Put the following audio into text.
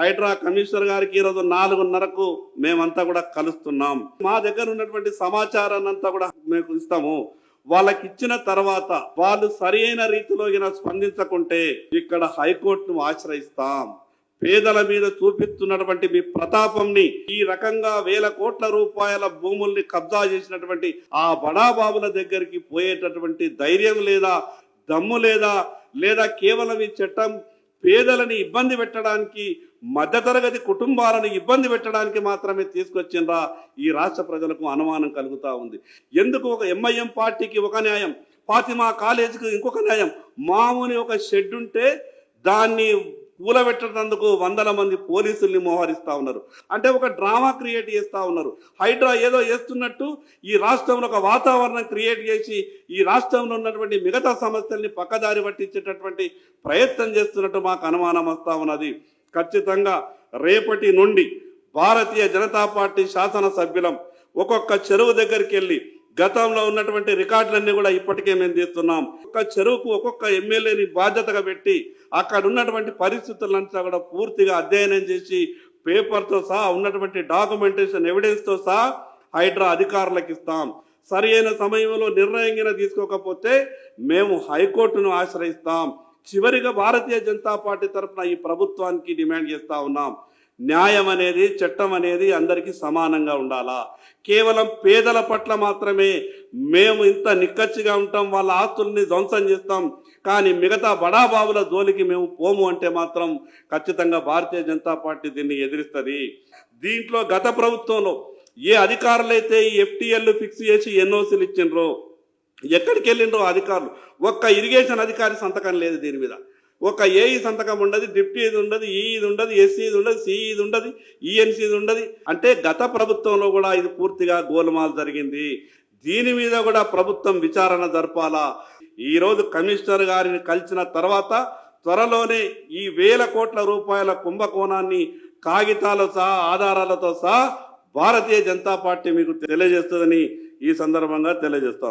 Hydraa commissioner గారికి ఈరోజు 4:30కు మేమంతా కూడా కలుస్తున్నాం. మా దగ్గర ఉన్నటువంటి సమాచారాన్ని అంతా కూడా మేము ఇస్తాము. వాళ్ళకి ఇచ్చిన తర్వాత వాళ్ళు సరైన రీతిలో స్పందించకుంటే ఇక్కడ హైకోర్టును ఆశ్రయిస్తాం. పేదల మీద చూపిస్తున్నటువంటి మీ ప్రతాపంని, ఈ రకంగా వేల కోట్ల రూపాయల భూముల్ని కబ్జా చేసినటువంటి ఆ బడాబాబుల దగ్గరికి పోయేటటువంటి ధైర్యం లేదా, దమ్ము లేదా, లేదా కేవలం ఈ చట్టం పేదలని ఇబ్బంది పెట్టడానికి, మధ్యతరగతి కుటుంబాలను ఇబ్బంది పెట్టడానికి మాత్రమే తీసుకొచ్చిండ్రా? ఈ రాష్ట్ర ప్రజలకు అనుమానం కలుగుతా ఉంది. ఎందుకు ఒక ఎంఐఎం పార్టీకి ఒక న్యాయం, ఫాతిమా కాలేజీకి ఇంకొక న్యాయం, మామూలు ఒక షెడ్ ఉంటే దాన్ని కూలబెట్టేందుకు వందల మంది పోలీసుల్ని మోహరిస్తా ఉన్నారు. అంటే ఒక డ్రామా క్రియేట్ చేస్తా ఉన్నారు. హైడ్రా ఏదో చేస్తున్నట్టు ఈ రాష్ట్రంలో ఒక వాతావరణం క్రియేట్ చేసి ఈ రాష్ట్రంలో ఉన్నటువంటి మిగతా సమస్యల్ని పక్కదారి పట్టించేటటువంటి ప్రయత్నం చేస్తున్నట్టు మాకు అనుమానం వస్తా ఉన్నది. ఖచ్చితంగా రేపటి నుండి భారతీయ జనతా పార్టీ శాసనసభ్యులం ఒక్కొక్క చెరువు దగ్గరికి వెళ్ళి గతంలో ఉన్నటువంటి రికార్డులన్నీ కూడా ఇప్పటికే మేము తీస్తున్నాం. ఒక్క చెరువుకు ఒక్కొక్క ఎమ్మెల్యేని బాధ్యతగా పెట్టి అక్కడ ఉన్నటువంటి పరిస్థితులంతా కూడా పూర్తిగా అధ్యయనం చేసి పేపర్తో సహా ఉన్నటువంటి డాక్యుమెంటేషన్ ఎవిడెన్స్తో సహా హైడ్రా అధికారులకు ఇస్తాం. సరి అయిన సమయంలో నిర్ణయం తీసుకోకపోతే మేము హైకోర్టును ఆశ్రయిస్తాం. చివరిగా భారతీయ జనతా పార్టీ తరఫున ఈ ప్రభుత్వానికి డిమాండ్ చేస్తా ఉన్నాం. న్యాయం అనేది, చట్టం అనేది అందరికీ సమానంగా ఉండాలా? కేవలం పేదల పట్ల మాత్రమే మేము ఇంత నిక్కచ్చిగా ఉంటాం, వాళ్ళ ఆస్తుల్ని ధ్వంసం చేస్తాం, కానీ మిగతా బడాబాబుల జోలికి మేము పోము అంటే మాత్రం ఖచ్చితంగా భారతీయ జనతా పార్టీ దీన్ని ఎదిరిస్తుంది. దీంట్లో గత ప్రభుత్వంలో ఏ అధికారులైతే ఈ ఎఫ్టీఎల్ ఫిక్స్ చేసి ఎన్ఓసీలు ఇచ్చిండ్రో, ఎక్కడికి వెళ్ళిండ్రో అధికారులు, ఒక్క ఇరిగేషన్ అధికారి సంతకం లేదు దీని మీద. ఒక ఏఈ సంతకం ఉండదు, డిప్టీ ఇది ఉండదు, ఇది ఉండదు, ఎస్సీ ఇది ఉండదు, సిఈ ఇది ఉండదు, ఈఎన్సీ ఇది ఉండదు. అంటే గత ప్రభుత్వంలో కూడా ఇది పూర్తిగా గోల్మాల్ జరిగింది. దీని మీద కూడా ప్రభుత్వం విచారణ జరపాలా. ఈరోజు కమిషనర్ గారిని కలిసిన తర్వాత త్వరలోనే ఈ వేల కోట్ల రూపాయల కుంభకోణాన్ని కాగితాలు సహా, ఆధారాలతో సహా భారతీయ జనతా పార్టీ మీకు తెలియజేస్తుందని ఈ సందర్భంగా తెలియజేస్తా